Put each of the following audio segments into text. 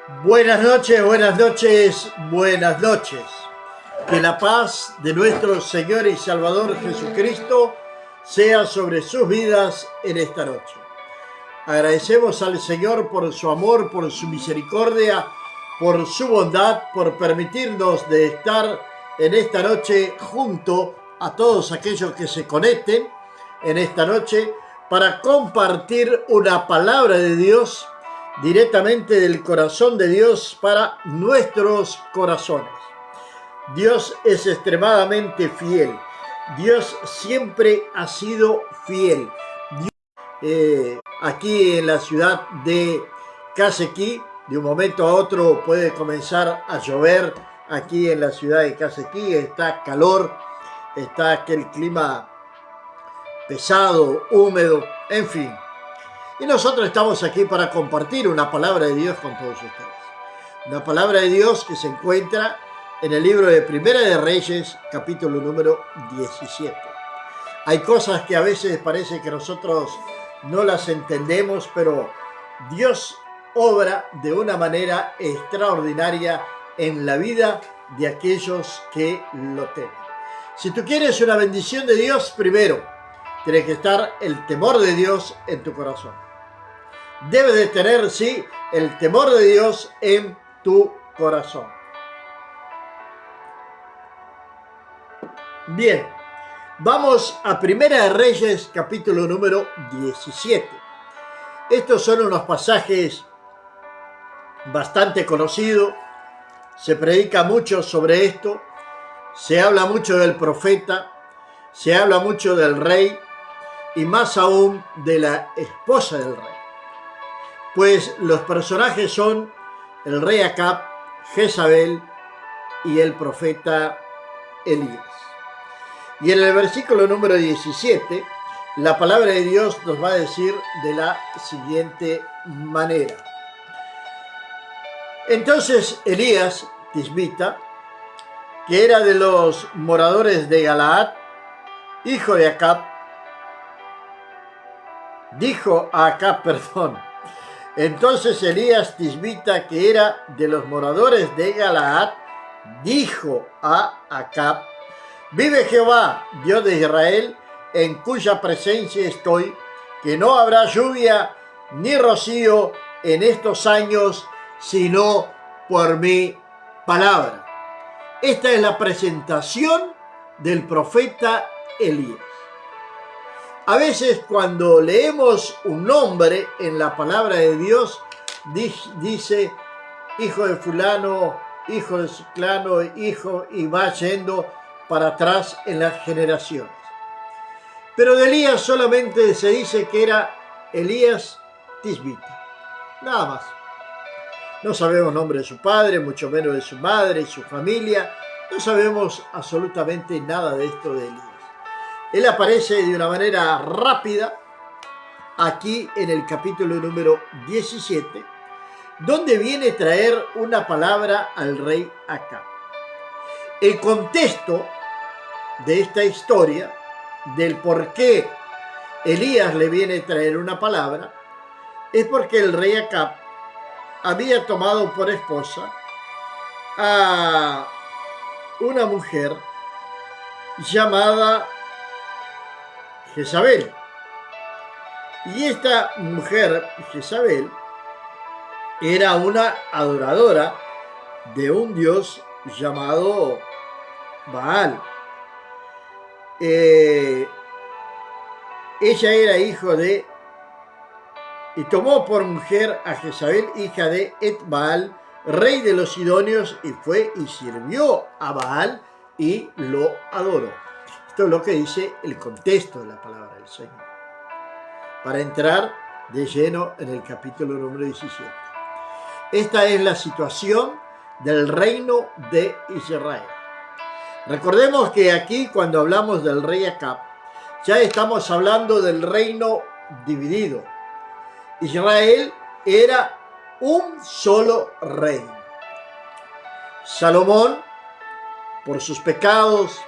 Buenas noches, buenas noches, buenas noches. Que la paz de nuestro Señor y Salvador Jesucristo sea sobre sus vidas en esta noche. Agradecemos al Señor por su amor, por su misericordia, por su bondad, por permitirnos de estar en esta noche junto a todos aquellos que se conecten en esta noche para compartir una palabra de Dios directamente del corazón de Dios para nuestros corazones. Dios es extremadamente fiel. Dios siempre ha sido fiel. Aquí en la ciudad de Casequí, de un momento a otro puede comenzar a llover. Aquí en la ciudad de Casequí está calor, está aquel clima pesado, húmedo, en fin. Y nosotros estamos aquí para compartir una palabra de Dios con todos ustedes. Una palabra de Dios que se encuentra en el libro de Primera de Reyes, capítulo número 17. Hay cosas que a veces parece que nosotros no las entendemos, pero Dios obra de una manera extraordinaria en la vida de aquellos que lo temen. Si tú quieres una bendición de Dios, primero tiene que estar el temor de Dios en tu corazón. Debes de tener, sí, el temor de Dios en tu corazón. Bien, vamos a Primera de Reyes, capítulo número 17. Estos son unos pasajes bastante conocidos. Se predica mucho sobre esto. Se habla mucho del profeta. Se habla mucho del rey. Y más aún de la esposa del rey. Pues los personajes son el rey Acab, Jezabel y el profeta Elías. Y en el versículo número 17, la palabra de Dios nos va a decir de la siguiente manera. Entonces Elías, tisbita, que era de los moradores de Galaad, hijo de Acab, dijo a Acab, Entonces Elías tisbita, que era de los moradores de Galaad, dijo a Acab: vive Jehová, Dios de Israel, en cuya presencia estoy, que no habrá lluvia ni rocío en estos años, sino por mi palabra. Esta es la presentación del profeta Elías. A veces cuando leemos un nombre en la palabra de Dios, dice hijo de fulano, hijo de ciclano, hijo, y va yendo para atrás en las generaciones. Pero de Elías solamente se dice que era Elías tisbita, nada más. No sabemos nombre de su padre, mucho menos de su madre, su familia. No sabemos absolutamente nada de esto de Elías. Él aparece de una manera rápida aquí en el capítulo número 17, donde viene a traer una palabra al rey Acab. El contexto de esta historia, del por qué Elías le viene a traer una palabra, es porque el rey Acab había tomado por esposa a una mujer llamada Jezabel. Y esta mujer, Jezabel, era una adoradora de un dios llamado Baal. Ella era hijo de, y tomó por mujer a Jezabel, hija de Etbaal, rey de los sidonios, y fue y sirvió a Baal y lo adoró. Esto es lo que dice el contexto de la palabra del Señor. Para entrar de lleno en el capítulo número 17. Esta es la situación del reino de Israel. Recordemos que aquí, cuando hablamos del rey Acab, ya estamos hablando del reino dividido. Israel era un solo reino. Salomón, por sus pecados,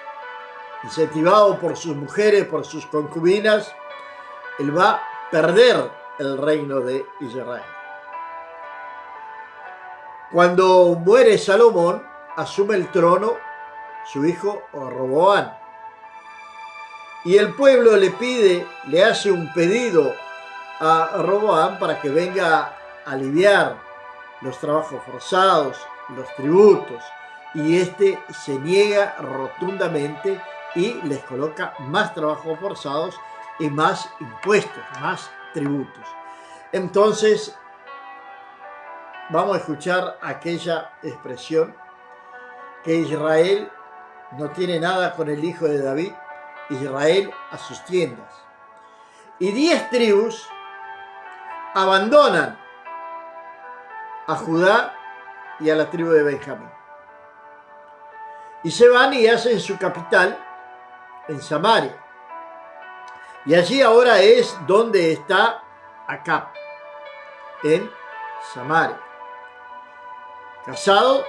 incentivado por sus mujeres, por sus concubinas, él va a perder el reino de Israel. Cuando muere Salomón, asume el trono su hijo Roboam. Y el pueblo le hace un pedido a Roboam para que venga a aliviar los trabajos forzados, los tributos. Y este se niega rotundamente y les coloca más trabajos forzados y más impuestos, más tributos. Entonces, vamos a escuchar aquella expresión que Israel no tiene nada con el hijo de David, Israel a sus tiendas. Y 10 tribus abandonan a Judá y a la tribu de Benjamín. Y se van y hacen su capital en Samaria. Y allí ahora es donde está Acab, en Samaria. Casado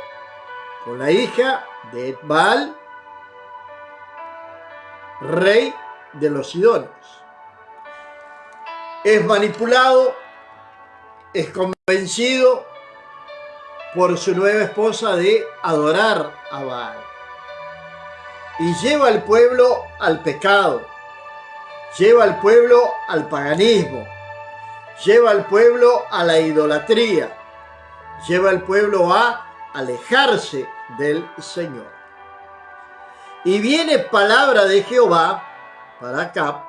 con la hija de Baal, rey de los Sidonios. Es manipulado, es convencido por su nueva esposa de adorar a Baal. Y lleva al pueblo al pecado, lleva al pueblo al paganismo, lleva al pueblo a la idolatría, lleva al pueblo a alejarse del Señor. Y viene palabra de Jehová para Acab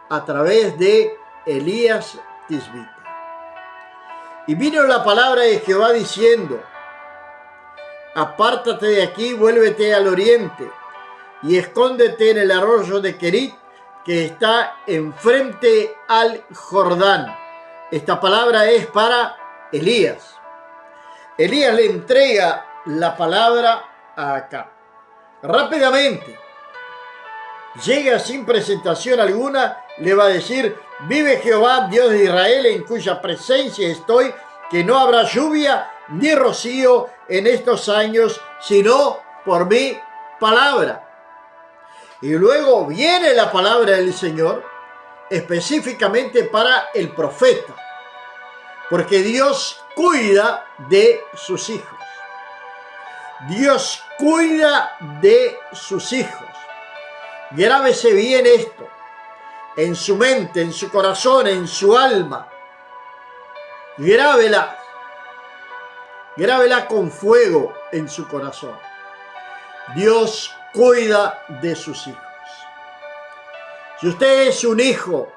a través de Elías Tisbita. Y vino la palabra de Jehová diciendo: apártate de aquí, vuélvete al oriente y escóndete en el arroyo de Querit, que está enfrente al Jordán. Esta palabra es para Elías. Elías le entrega la palabra a Acab. Rápidamente, llega sin presentación alguna, le va a decir: vive Jehová, Dios de Israel, en cuya presencia estoy, que no habrá lluvia ni rocío en estos años, sino por mi palabra. Y luego viene la palabra del Señor, específicamente para el profeta, porque Dios cuida de sus hijos. Dios cuida de sus hijos. Grábese bien esto, en su mente, en su corazón, en su alma. Grábela con fuego en su corazón. Dios cuida de sus hijos. Si usted es un hijo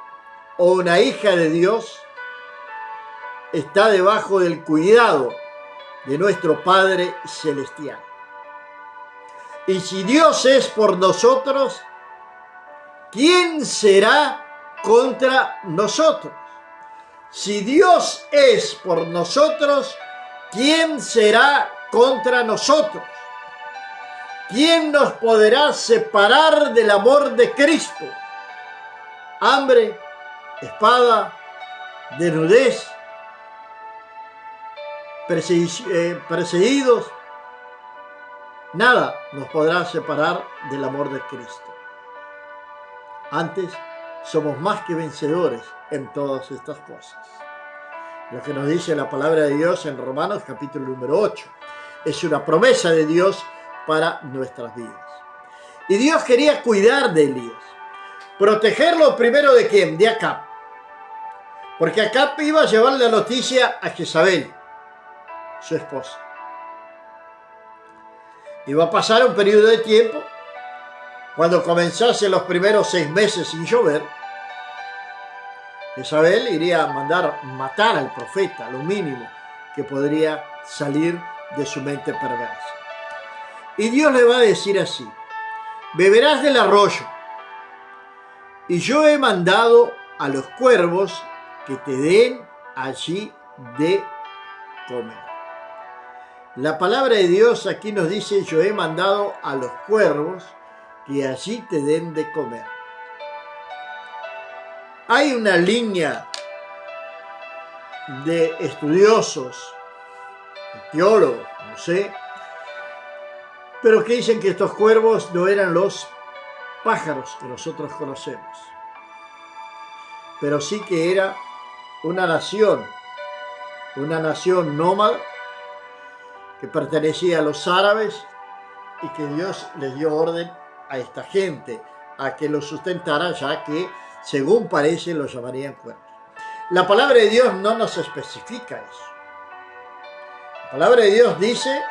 o una hija de Dios, está debajo del cuidado de nuestro Padre Celestial. Y si Dios es por nosotros, ¿quién será contra nosotros? Si Dios es por nosotros, ¿quién será contra nosotros? ¿Quién nos podrá separar del amor de Cristo? Hambre, espada, desnudez, perseguidos. Nada nos podrá separar del amor de Cristo. Antes, somos más que vencedores en todas estas cosas. Lo que nos dice la palabra de Dios en Romanos capítulo número 8. Es una promesa de Dios para nuestras vidas. Y Dios quería cuidar de Elías. Protegerlo primero ¿de quién? De Acab. Porque Acab iba a llevar la noticia a Jezabel, su esposa. Iba a pasar un periodo de tiempo. Cuando comenzase los primeros 6 meses sin llover, Jezabel iría a mandar matar al profeta, lo mínimo que podría salir de su mente perversa. Y Dios le va a decir así: beberás del arroyo, y yo he mandado a los cuervos que te den allí de comer. La palabra de Dios aquí nos dice: yo he mandado a los cuervos que allí te den de comer. Hay una línea de estudiosos, de teólogos, no sé, pero que dicen que estos cuervos no eran los pájaros que nosotros conocemos, pero sí que era una nación nómada que pertenecía a los árabes y que Dios les dio orden a esta gente a que los sustentara, ya que, según parece, los llamarían cuervos. La palabra de Dios no nos especifica eso. La palabra de Dios dice: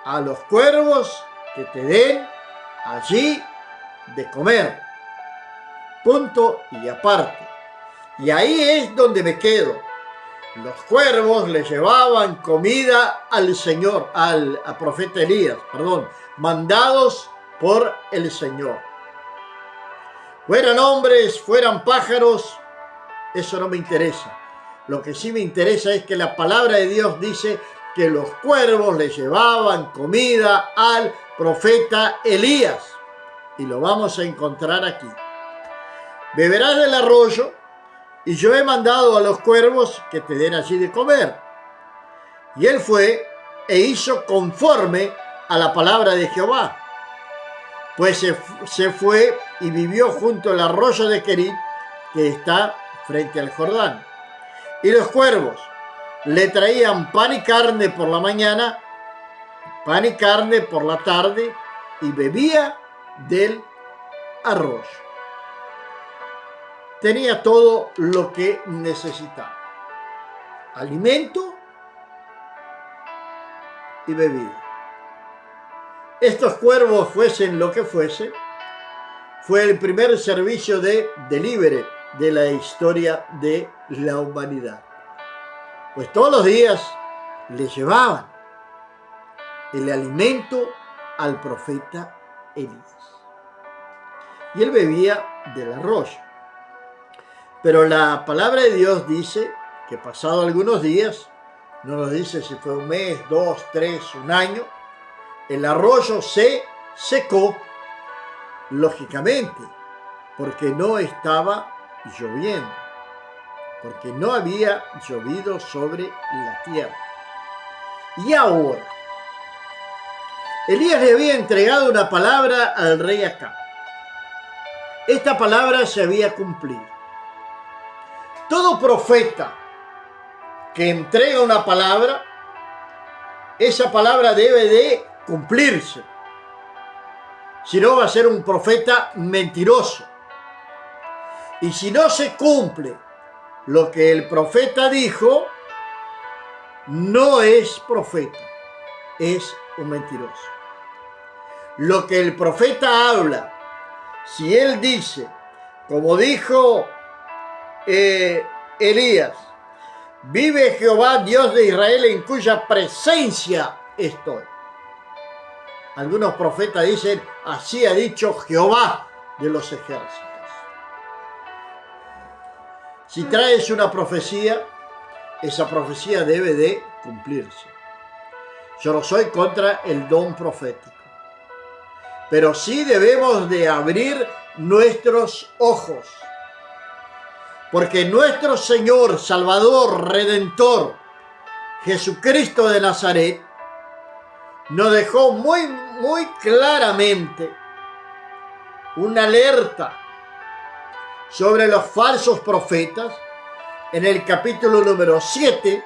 a los cuervos que te den allí de comer. Punto y aparte. Y ahí es donde me quedo. Los cuervos le llevaban comida al Señor, al profeta Elías, mandados por el Señor. Fueran hombres, fueran pájaros, eso no me interesa. Lo que sí me interesa es que la palabra de Dios dice que los cuervos le llevaban comida al profeta Elías. Y lo vamos a encontrar aquí. Beberás del arroyo, y yo he mandado a los cuervos que te den allí de comer. Y él fue e hizo conforme a la palabra de Jehová. Pues se fue y vivió junto al arroyo de Querit, que está frente al Jordán. Y los cuervos le traían pan y carne por la mañana, pan y carne por la tarde, y bebía del arroyo. Tenía todo lo que necesitaba: alimento y bebida. Estos cuervos, fuesen lo que fuese, fue el primer servicio de delivery de la historia de la humanidad. Pues todos los días le llevaban el alimento al profeta Elías. Y él bebía del arroyo. Pero la palabra de Dios dice que pasado algunos días, no nos dice si fue un mes, 2, 3, un año, el arroyo se secó, lógicamente, porque no estaba lloviendo, porque no había llovido sobre la tierra. Y ahora, Elías le había entregado una palabra al rey Acab. Esta palabra se había cumplido. Todo profeta que entrega una palabra, esa palabra debe de cumplirse. Si no, va a ser un profeta mentiroso. Y si no se cumple lo que el profeta dijo, no es profeta, es un mentiroso. Lo que el profeta habla, si él dice, como dijo Elías: vive Jehová, Dios de Israel, en cuya presencia estoy. Algunos profetas dicen: así ha dicho Jehová de los ejércitos. Si traes una profecía, esa profecía debe de cumplirse. Yo no soy contra el don profético, pero sí debemos de abrir nuestros ojos, porque nuestro Señor, Salvador, Redentor, Jesucristo de Nazaret, nos dejó muy claramente una alerta sobre los falsos profetas en el capítulo número 7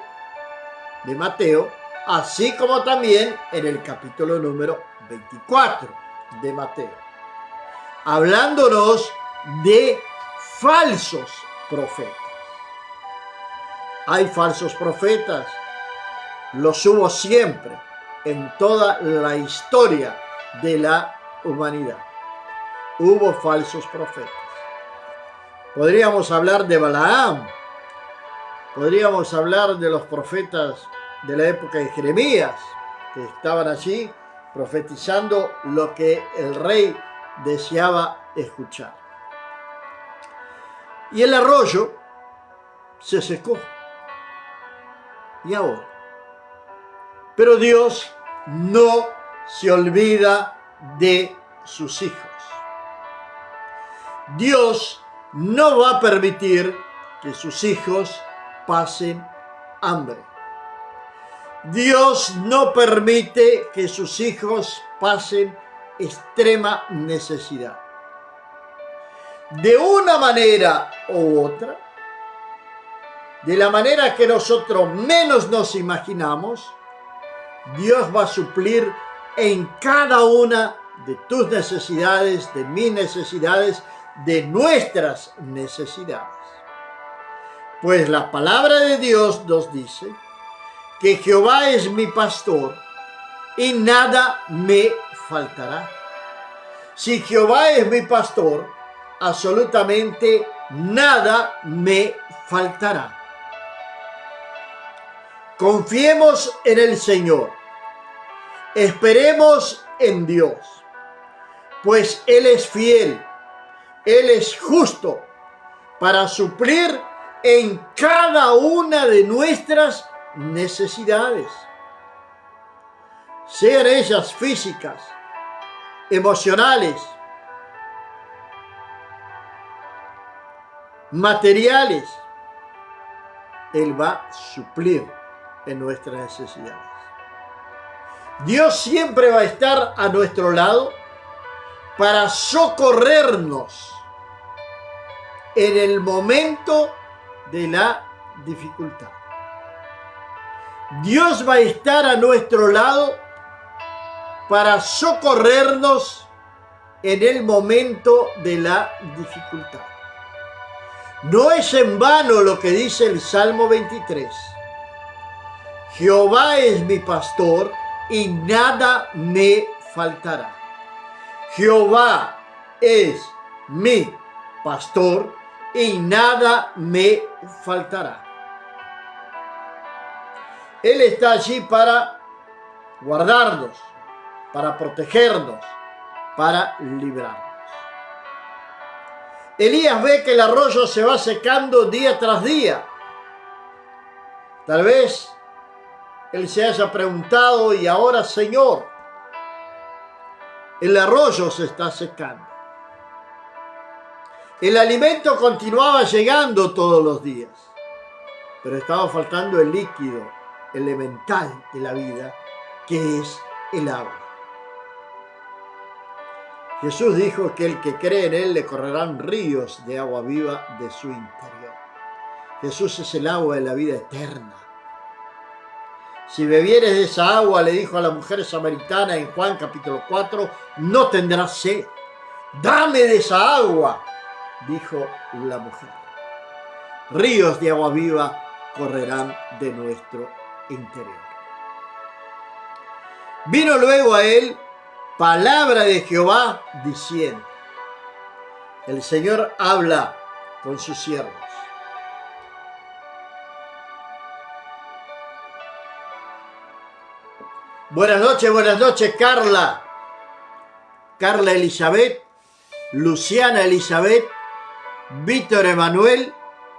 de Mateo, así como también en el capítulo número 24 de Mateo, hablándonos de falsos profetas. Hay falsos profetas, los hubo siempre en toda la historia de la humanidad. Hubo falsos profetas. Podríamos hablar de Balaam, podríamos hablar de los profetas de la época de Jeremías, que estaban allí profetizando lo que el rey deseaba escuchar. Y el arroyo se secó. ¿Y ahora? Pero Dios no se olvida de sus hijos. Dios no va a permitir que sus hijos pasen hambre. Dios no permite que sus hijos pasen extrema necesidad. De una manera u otra, de la manera que nosotros menos nos imaginamos, Dios va a suplir en cada una de tus necesidades, de mis necesidades, de nuestras necesidades. Pues la palabra de Dios nos dice que Jehová es mi pastor y nada me faltará. Si Jehová es mi pastor, absolutamente nada me faltará. Confiemos en el Señor. Esperemos en Dios, pues Él es fiel, Él es justo para suplir en cada una de nuestras necesidades, sean ellas físicas, emocionales, materiales. Él va a suplir en nuestras necesidades. Dios siempre va a estar a nuestro lado para socorrernos en el momento de la dificultad. Dios va a estar a nuestro lado para socorrernos en el momento de la dificultad. No es en vano lo que dice el Salmo 23. Jehová es mi pastor y nada me faltará. Jehová es mi pastor y nada me faltará. Él está allí para guardarnos, para protegernos, para librarnos. Elías ve que el arroyo se va secando día tras día. Tal vez él se haya preguntado, y ahora, Señor, el arroyo se está secando. El alimento continuaba llegando todos los días, pero estaba faltando el líquido elemental de la vida, que es el agua. Jesús dijo que el que cree en Él le correrán ríos de agua viva de su interior. Jesús es el agua de la vida eterna. Si bebieres de esa agua, le dijo a la mujer samaritana en Juan capítulo 4, no tendrás sed. Dame de esa agua, dijo la mujer. Ríos de agua viva correrán de nuestro interior. Vino luego a él palabra de Jehová diciendo, el Señor habla con sus siervos. Buenas noches, Carla Elizabeth, Luciana Elizabeth, Víctor Emanuel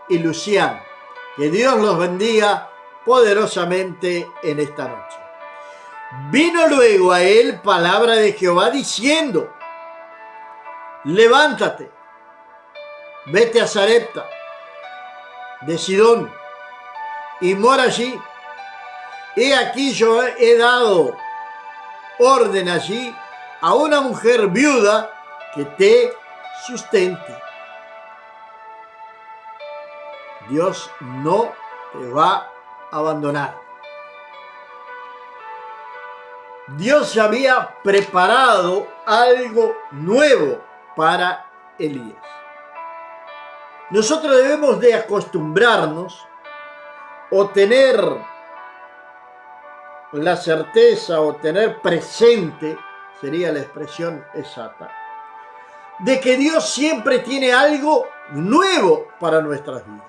y Luciana. Que Dios los bendiga poderosamente en esta noche. Vino luego a él palabra de Jehová diciendo, levántate, vete a Sarepta de Sidón y mora allí. He aquí yo he dado orden allí a una mujer viuda que te sustente. Dios no te va a abandonar. Dios ya había preparado algo nuevo para Elías. Nosotros debemos de acostumbrarnos o tener la certeza o tener presente, sería la expresión exacta, de que Dios siempre tiene algo nuevo para nuestras vidas.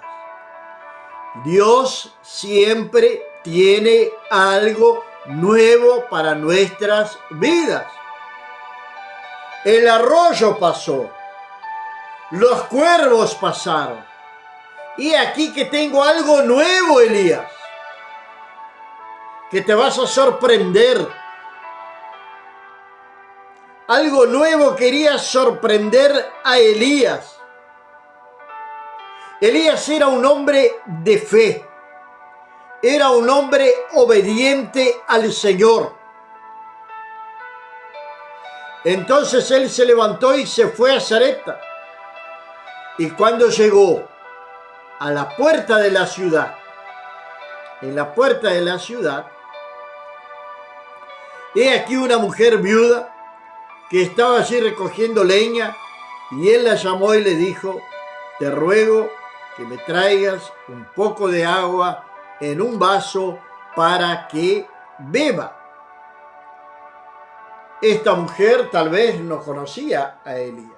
Dios siempre tiene algo nuevo para nuestras vidas. El arroyo pasó, los cuervos pasaron, y aquí que tengo algo nuevo, Elías, que te vas a sorprender. Algo nuevo quería sorprender a Elías. Elías era un hombre de fe. Era un hombre obediente al Señor. Entonces él se levantó y se fue a Sarepta. Y cuando llegó a la puerta de la ciudad, en la puerta de la ciudad, He aquí una mujer viuda que estaba allí recogiendo leña, y él la llamó y le dijo, te ruego que me traigas un poco de agua en un vaso para que beba. Esta mujer tal vez no conocía a Elías.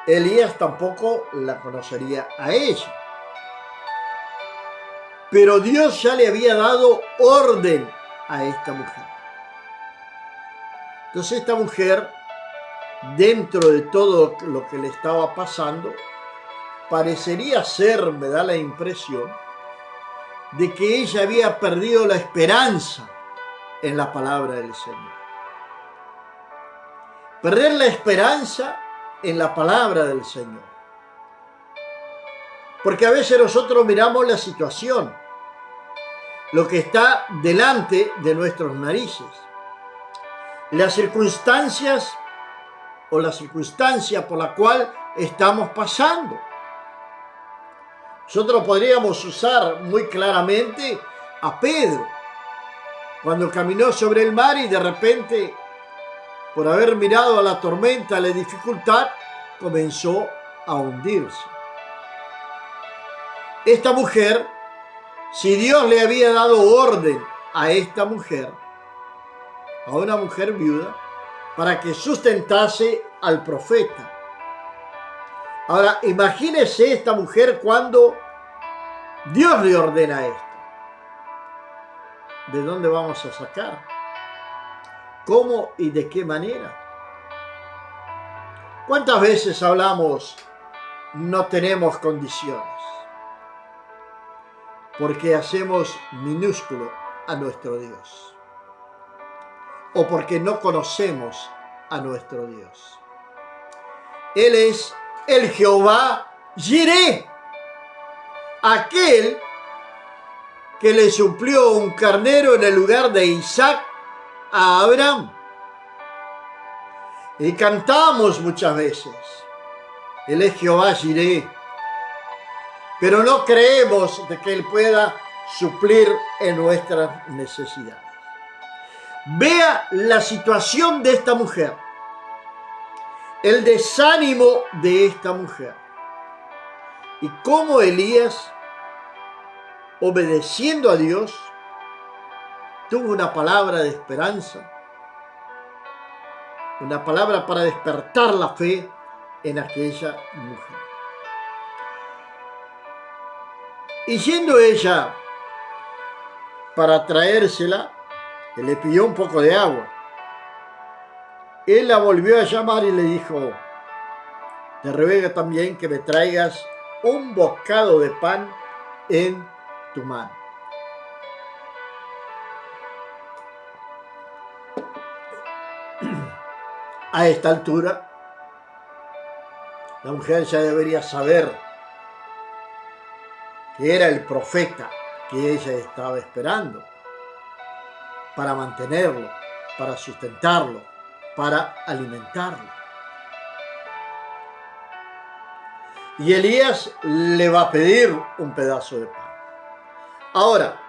Elías tampoco la conocería a ella. Pero Dios ya le había dado orden a esta mujer. Entonces esta mujer, dentro de todo lo que le estaba pasando, parecería ser, me da la impresión, de que ella había perdido la esperanza en la palabra del Señor. Perder la esperanza en la palabra del Señor. Porque a veces nosotros miramos la situación, lo que está delante de nuestras narices, las circunstancias o la circunstancia por la cual estamos pasando. Nosotros podríamos usar muy claramente a Pedro, cuando caminó sobre el mar y de repente, por haber mirado a la tormenta, a la dificultad, comenzó a hundirse. Esta mujer, si Dios le había dado orden a esta mujer, a una mujer viuda, para que sustentase al profeta. Ahora, imagínese esta mujer cuando Dios le ordena esto. ¿De dónde vamos a sacar? ¿Cómo y de qué manera? ¿Cuántas veces hablamos no tenemos condiciones? Porque hacemos minúsculo a nuestro Dios. O porque no conocemos a nuestro Dios. Él es el Jehová Jireh, aquel que le suplió un carnero en el lugar de Isaac a Abraham. Y cantamos muchas veces, Él es Jehová Jireh, pero no creemos de que Él pueda suplir en nuestras necesidades. Vea la situación de esta mujer, el desánimo de esta mujer, y cómo Elías, obedeciendo a Dios, tuvo una palabra de esperanza, una palabra para despertar la fe en aquella mujer. Y yendo ella para traérsela, le pidió un poco de agua. Él la volvió a llamar y le dijo, te ruego también que me traigas un bocado de pan en tu mano. A esta altura, la mujer ya debería saber que era el profeta que ella estaba esperando para mantenerlo, para sustentarlo, para alimentarlo. Y Elías le va a pedir un pedazo de pan. Ahora,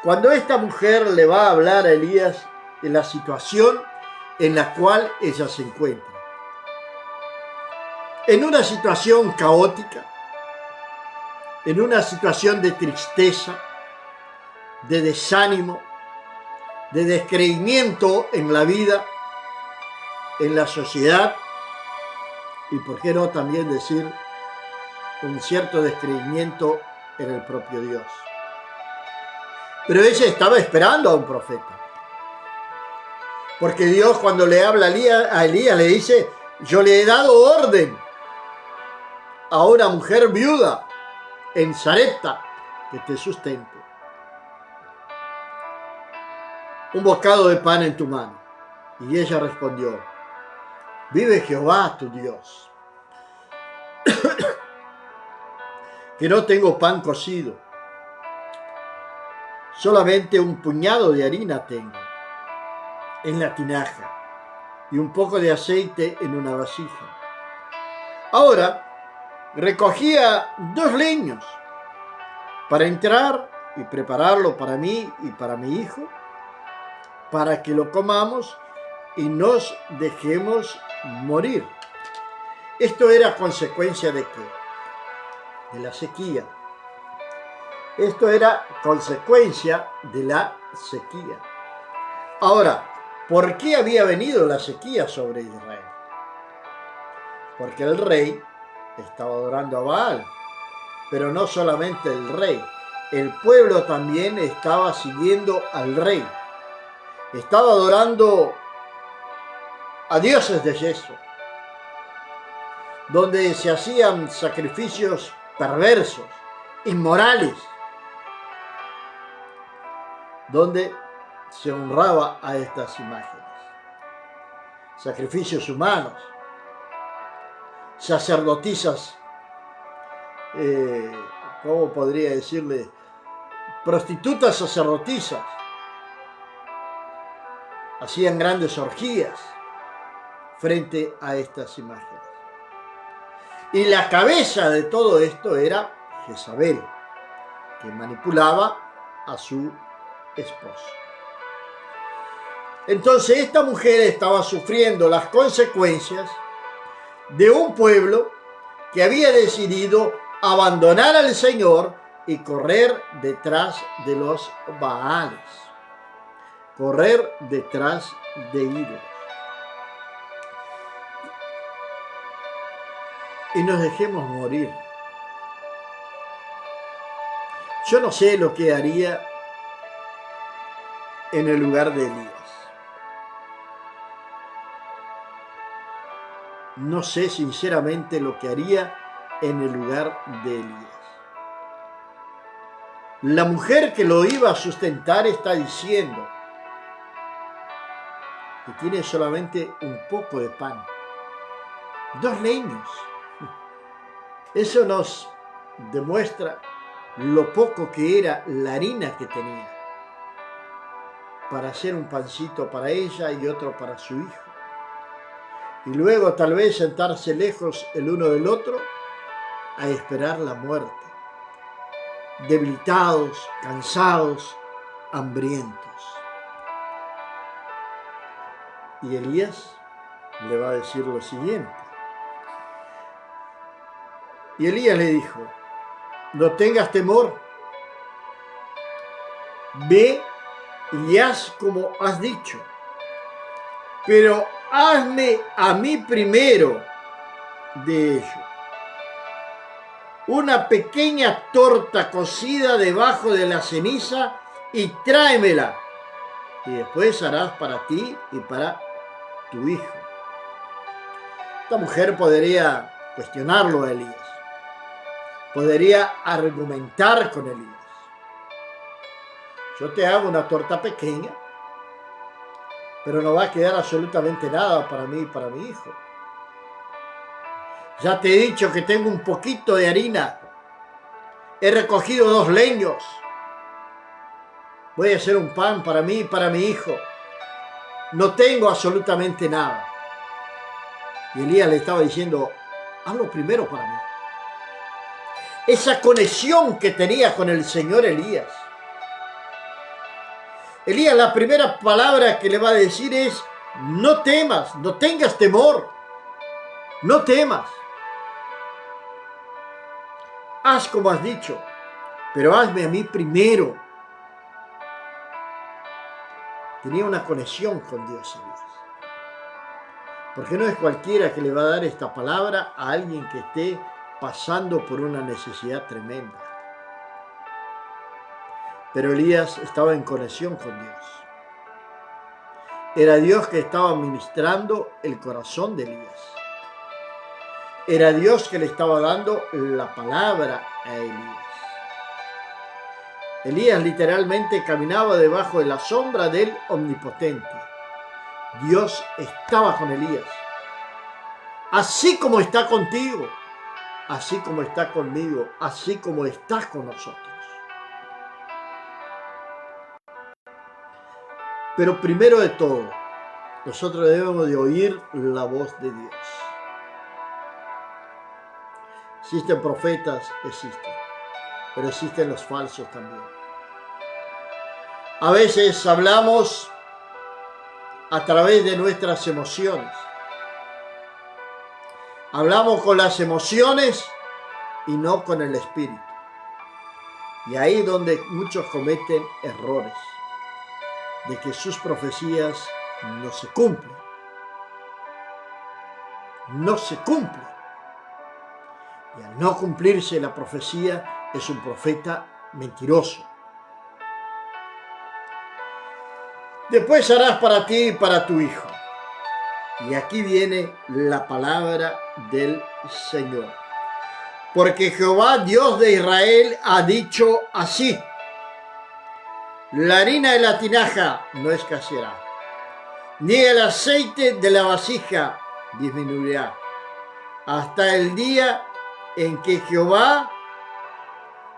cuando esta mujer le va a hablar a Elías de la situación en la cual ella se encuentra, en una situación caótica, en una situación de tristeza, de desánimo, de descreimiento en la vida, en la sociedad, y por qué no también decir un cierto descreimiento en el propio Dios. Pero ella estaba esperando a un profeta. Porque Dios, cuando le habla a Elías le dice, yo le he dado orden a una mujer viuda en Sarepta que te sustente. Un bocado de pan en tu mano. Y ella respondió, vive Jehová tu Dios, que no tengo pan cocido, solamente un puñado de harina tengo en la tinaja y un poco de aceite en una vasija. Ahora recogía 2 leños para entrar y prepararlo para mí y para mi hijo, para que lo comamos y nos dejemos morir. Esto era consecuencia ¿de qué? De la sequía. Esto era consecuencia de la sequía. Ahora, ¿por qué había venido la sequía sobre Israel? Porque el rey estaba adorando a Baal. Pero no solamente el rey, el pueblo también estaba siguiendo al rey. Estaba adorando a dioses de yeso, donde se hacían sacrificios perversos, inmorales, donde se honraba a estas imágenes. Sacrificios humanos, sacerdotisas, ¿cómo podría decirle? Prostitutas sacerdotisas. Hacían grandes orgías frente a estas imágenes. Y la cabeza de todo esto era Jezabel, que manipulaba a su esposo. Entonces esta mujer estaba sufriendo las consecuencias de un pueblo que había decidido abandonar al Señor y correr detrás de los Baales, correr detrás de ídolos. Y nos dejemos morir. Yo no sé lo que haría en el lugar de Elías. No sé sinceramente lo que haría en el lugar de Elías. La mujer que lo iba a sustentar está diciendo que tiene solamente un poco de pan, 2 leños. Eso nos demuestra lo poco que era la harina que tenía para hacer un pancito para ella y otro para su hijo. Y luego tal vez sentarse lejos el uno del otro a esperar la muerte, debilitados, cansados, hambrientos. Y Elías le va a decir lo siguiente. Y Elías le dijo, no tengas temor, ve y haz como has dicho, pero hazme a mí primero de ello una pequeña torta cocida debajo de la ceniza y tráemela, y después harás para ti y para tu hijo. Esta mujer podría cuestionarlo a Elías, podría argumentar con Elías. Yo te hago una torta pequeña, pero no va a quedar absolutamente nada para mí y para mi hijo. Ya te he dicho que tengo un poquito de harina. He recogido 2 leños. Voy a hacer un pan para mí y para mi hijo. No tengo absolutamente nada. Y Elías le estaba diciendo, hazlo primero para mí. Esa conexión que tenía con el Señor Elías. Elías, la primera palabra que le va a decir es, no temas, no tengas temor. No temas. Haz como has dicho, pero hazme a mí primero. Tenía una conexión con Dios, Elías. Porque no es cualquiera que le va a dar esta palabra a alguien que esté pasando por una necesidad tremenda. Pero Elías estaba en conexión con Dios. Era Dios que estaba ministrando el corazón de Elías. Era Dios que le estaba dando la palabra a Elías. Elías literalmente caminaba debajo de la sombra del Omnipotente. Dios estaba con Elías. Así como está contigo, así como está conmigo, así como está con nosotros. Pero primero de todo, nosotros debemos de oír la voz de Dios. Existen profetas, existen, pero existen los falsos también. A veces hablamos a través de nuestras emociones. Hablamos con las emociones y no con el espíritu. Y ahí es donde muchos cometen errores, de que sus profecías no se cumplen. No se cumplen. Y al no cumplirse la profecía, es un profeta mentiroso. Después harás para ti y para tu hijo. Y aquí viene la palabra del Señor. Porque Jehová, Dios de Israel, ha dicho así: la harina de la tinaja no escaseará, ni el aceite de la vasija disminuirá, hasta el día en que Jehová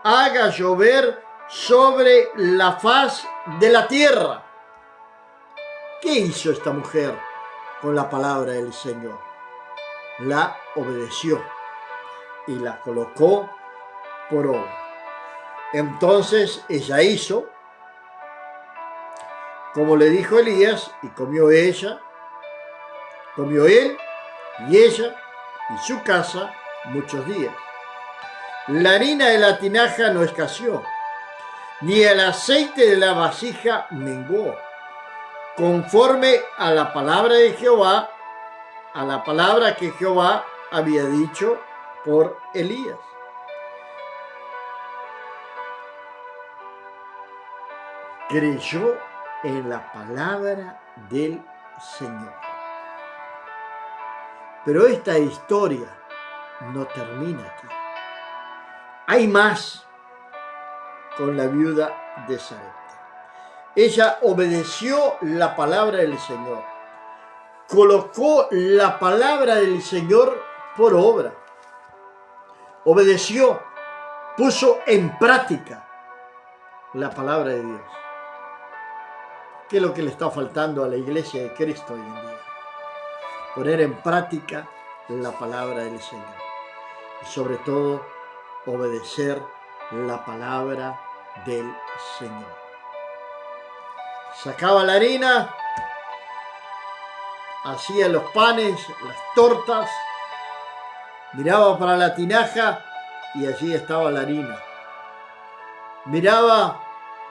haga llover sobre la faz de la tierra. ¿Qué hizo esta mujer con la palabra del Señor? La obedeció y la colocó por obra. Entonces ella hizo como le dijo Elías, y comió ella, comió él y ella y su casa muchos días. La harina de la tinaja no escaseó, ni el aceite de la vasija menguó, conforme a la palabra de Jehová, a la palabra que Jehová había dicho por Elías. Creyó en la palabra del Señor. Pero esta historia no termina aquí. Hay más con la viuda de Sarepta. Ella obedeció la palabra del Señor. Colocó la palabra del Señor por obra. Obedeció, puso en práctica la palabra de Dios. ¿Qué es lo que le está faltando a la iglesia de Cristo hoy en día? Poner en práctica la palabra del Señor. Y sobre todo, obedecer la palabra del Señor. Sacaba la harina, hacía los panes, las tortas, miraba para la tinaja y allí estaba la harina. Miraba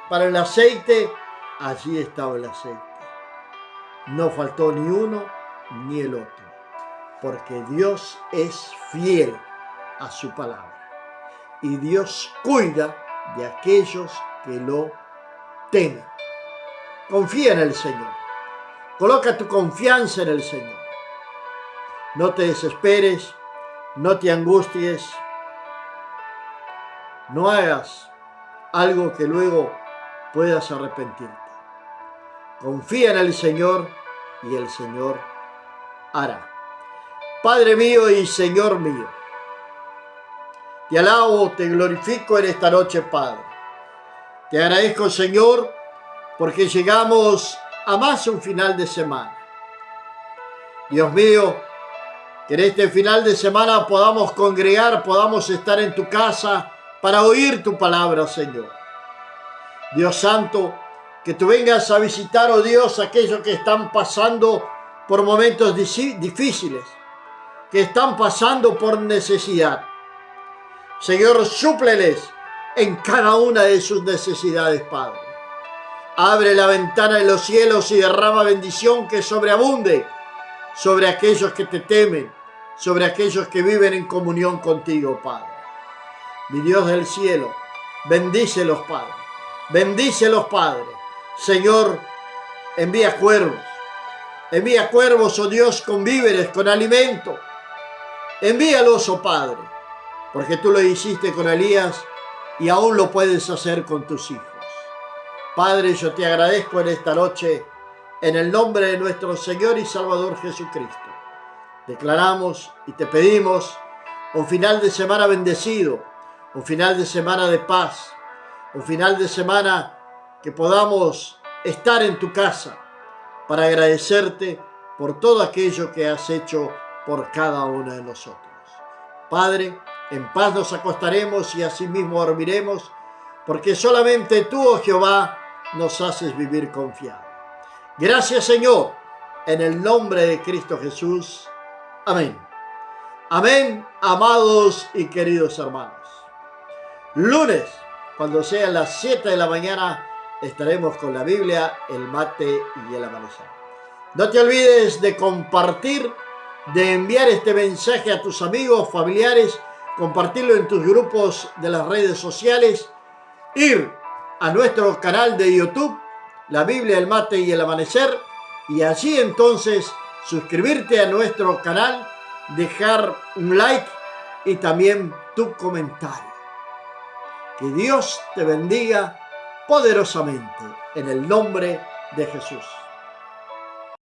para el aceite, allí estaba el aceite. No faltó ni uno ni el otro, porque Dios es fiel a su palabra. Y Dios cuida de aquellos que lo temen. Confía en el Señor. Coloca tu confianza en el Señor. No te desesperes, no te angusties, no hagas algo que luego puedas arrepentirte. Confía en el Señor y el Señor hará. Padre mío y Señor mío, te alabo, te glorifico en esta noche, Padre. Te agradezco, Señor, porque llegamos a más un final de semana. Dios mío, que en este final de semana podamos congregar, podamos estar en tu casa para oír tu palabra, Señor. Dios Santo, que tú vengas a visitar, oh Dios, a aquellos que están pasando por momentos difíciles, que están pasando por necesidad. Señor, súpleles en cada una de sus necesidades, Padre. Abre la ventana de los cielos y derrama bendición que sobreabunde sobre aquellos que te temen, sobre aquellos que viven en comunión contigo, Padre. Mi Dios del cielo, bendícelos, Padre. Bendícelos, Padre. Señor, envía cuervos. Envía cuervos, oh Dios, con víveres, con alimento. Envíalos, oh Padre, porque tú lo hiciste con Elías y aún lo puedes hacer con tus hijos. Padre, yo te agradezco en esta noche, en el nombre de nuestro Señor y Salvador Jesucristo. Declaramos y te pedimos un final de semana bendecido, un final de semana de paz, un final de semana que podamos estar en tu casa para agradecerte por todo aquello que has hecho por cada uno de nosotros. Padre, en paz nos acostaremos y asimismo dormiremos, porque solamente tú, oh Jehová, nos haces vivir confiados. Gracias, Señor, en el nombre de Cristo Jesús. Amén. Amén, amados y queridos hermanos. Lunes, cuando sean las 7 de la mañana, estaremos con la Biblia, el mate y el amanecer. No te olvides de compartir, de enviar este mensaje a tus amigos, familiares, compartirlo en tus grupos de las redes sociales, ir a nuestro canal de YouTube, la Biblia, el mate y el amanecer, y allí entonces suscribirte a nuestro canal, dejar un like y también tu comentario. Que Dios te bendiga poderosamente en el nombre de Jesús.